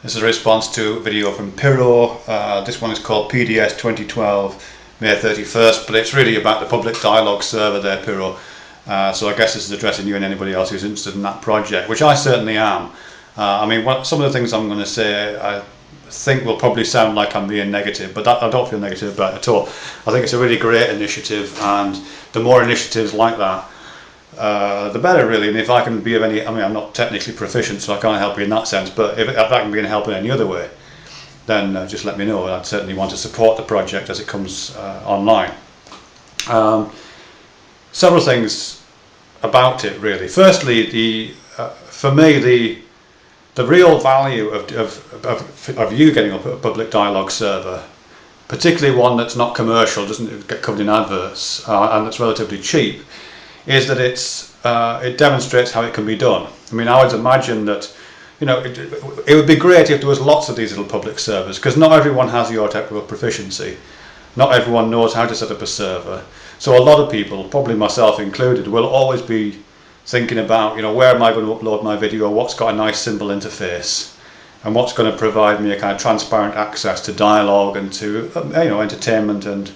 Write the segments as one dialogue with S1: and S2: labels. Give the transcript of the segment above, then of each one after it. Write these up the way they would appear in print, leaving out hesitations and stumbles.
S1: This is a response to a video from Piro. This one is called PDS 2012 May 31st, but it's really about the public dialogue server there, Piro. So I guess this is addressing you and anybody else who's interested in that project, which I certainly am. I mean, some of the things I'm going to say I think will probably sound like I'm being negative, but I don't feel negative about it at all. I think it's a really great initiative, and the more initiatives like that, the better, really. And if I can be of any, I mean, I'm not technically proficient, so I can't help you in that sense, but if I can be of help in any other way, then just let me know. I'd certainly want to support the project as it comes online. Several things about it, really. Firstly, for me, the real value of you getting up a public dialogue server, particularly one that's not commercial, doesn't get covered in adverts, and that's relatively cheap, is that it demonstrates how it can be done. I mean, I would imagine that, you know, it would be great if there was lots of these little public servers, because not everyone has your technical proficiency. Not everyone knows how to set up a server. So a lot of people, probably myself included, will always be thinking about, you know, where am I going to upload my video, what's got a nice simple interface, and what's going to provide me a kind of transparent access to dialogue and to, you know, entertainment and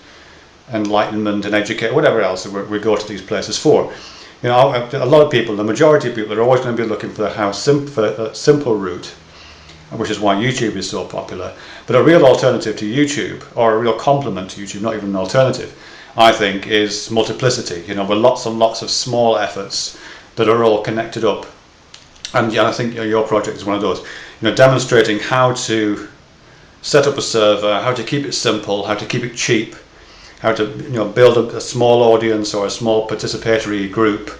S1: enlightenment and educate, whatever else we go to these places for. You know, a lot of people, the majority of people, are always going to be looking for a simple route, which is why YouTube is so popular. But a real alternative to YouTube, or a real complement to YouTube, not even an alternative, I think, is multiplicity. You know, with lots and lots of small efforts that are all connected up. And yeah, I think your project is one of those. You know, demonstrating how to set up a server, how to keep it simple, how to keep it cheap, how to, you know, build a small audience or a small participatory group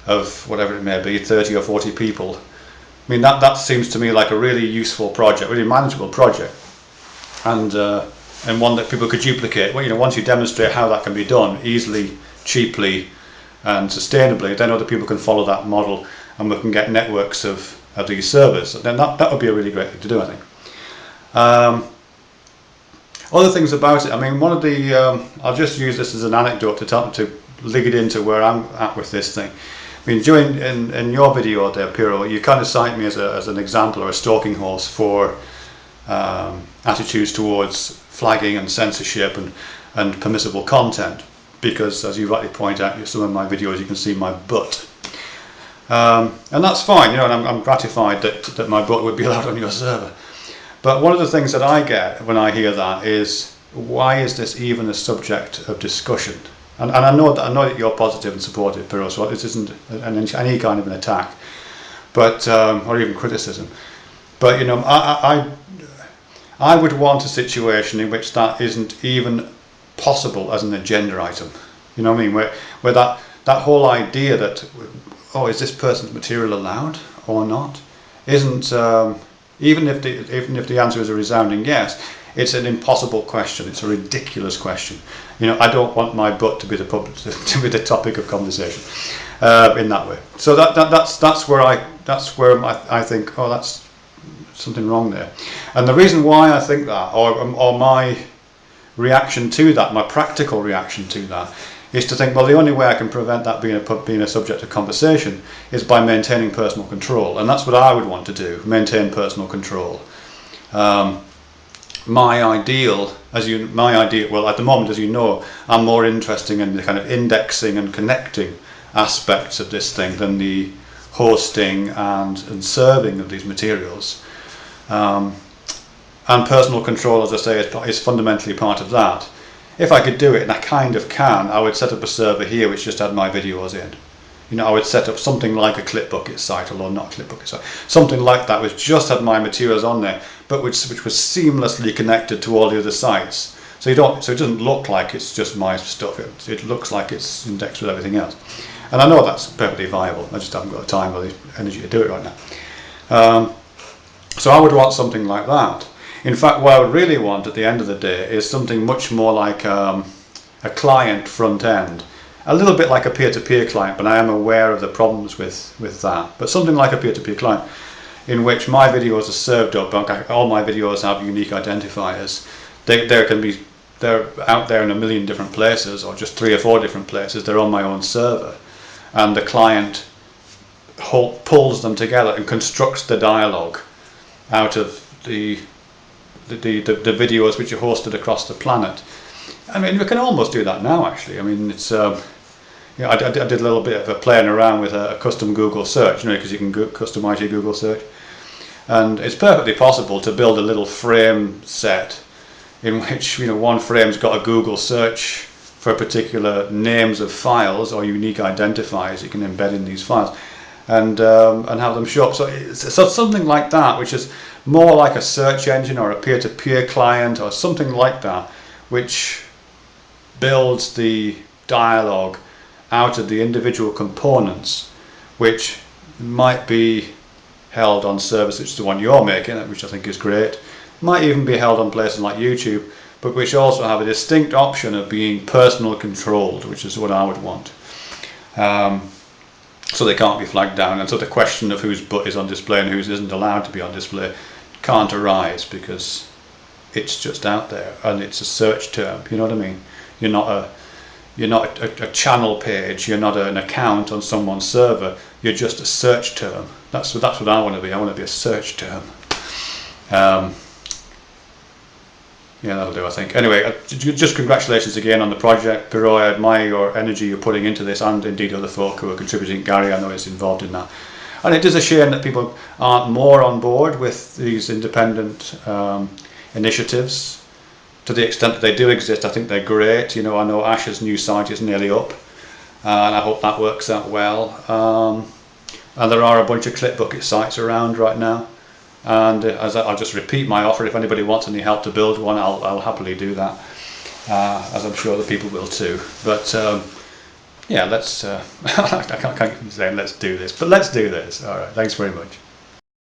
S1: of whatever it may be, 30 or 40 people. I mean, that seems to me like a really useful project, really manageable project, and one that people could duplicate. Well, you know, once you demonstrate how that can be done easily, cheaply, and sustainably, then other people can follow that model, and we can get networks of these servers. Then that would be a really great thing to do, I think. Other things about it, I mean, one of the, I'll just use this as an anecdote to link it into where I'm at with this thing. I mean, in your video there, Piro, you kind of cite me as an example or a stalking horse for attitudes towards flagging and censorship and permissible content, because, as you rightly point out, in some of my videos you can see my butt. And that's fine, you know, and I'm gratified that my butt would be allowed on your server. But one of the things that I get when I hear that is, why is this even a subject of discussion? And I know that you're positive and supportive, Piro, so this isn't any kind of an attack, but or even criticism. But, you know, I would want a situation in which that isn't even possible as an agenda item. You know what I mean? Where that whole idea that, oh, is this person's material allowed or not, isn't. Even if the answer is a resounding yes, it's an impossible question. It's a ridiculous question. You know, I don't want my butt to be the topic of conversation in that way. So that's where I think, oh, that's something wrong there. And the reason why I think that, or my reaction to that, my practical reaction to that, is to think, well, the only way I can prevent that being a subject of conversation is by maintaining personal control, and that's what I would want to do: maintain personal control. My ideal, well, at the moment, as you know, I'm more interested in the kind of indexing and connecting aspects of this thing than the hosting and serving of these materials. And personal control, as I say, is fundamentally part of that. If I could do it, and I kind of can, I would set up a server here which just had my videos in. You know, I would set up something like a ClipBucket site, although not a ClipBucket site, something like that which just had my materials on there, but which was seamlessly connected to all the other sites. So it doesn't look like it's just my stuff. It looks like it's indexed with everything else. And I know that's perfectly viable. I just haven't got the time or the energy to do it right now. So I would want something like that. In fact, what I would really want at the end of the day is something much more like a client front end. A little bit like a peer-to-peer client, but I am aware of the problems with that. But something like a peer-to-peer client, in which my videos are served up. All my videos have unique identifiers. They're out there in a million different places, or just 3 or 4 different places. They're on my own server, and the client pulls them together and constructs the dialogue out of the videos which are hosted across the planet. I mean, we can almost do that now, actually. I mean, it's I did a little bit of a playing around with a custom Google search, because you can customize your Google search, and it's perfectly possible to build a little frame set in which one frame's got a Google search for particular names of files or unique identifiers you can embed in these files, and have them show up. So it's something like that, which is more like a search engine or a peer-to-peer client or something like that, which builds the dialogue out of the individual components, which might be held on servers such as the one you're making, which I think is great, might even be held on places like YouTube, but which also have a distinct option of being personal controlled, which is what I would want. So they can't be flagged down, and so the question of whose butt is on display and whose isn't allowed to be on display can't arise, because it's just out there and it's a search term. You know what I mean? You're not a channel page. You're not an account on someone's server. You're just a search term. That's what I want to be. I want to be a search term. Yeah, that'll do, I think. Anyway, just congratulations again on the project, Piroy. I admire your energy you're putting into this, and indeed other folk who are contributing. Gary, I know, is involved in that. And it is a shame that people aren't more on board with these independent initiatives. To the extent that they do exist, I think they're great. I know Ash's new site is nearly up, and I hope that works out well. And there are a bunch of ClipBucket sites around right now. And I'll just repeat my offer: if anybody wants any help to build one, I'll happily do that, as I'm sure the people will too. But yeah, let's. I can't keep saying let's do this, but let's do this. All right. Thanks very much.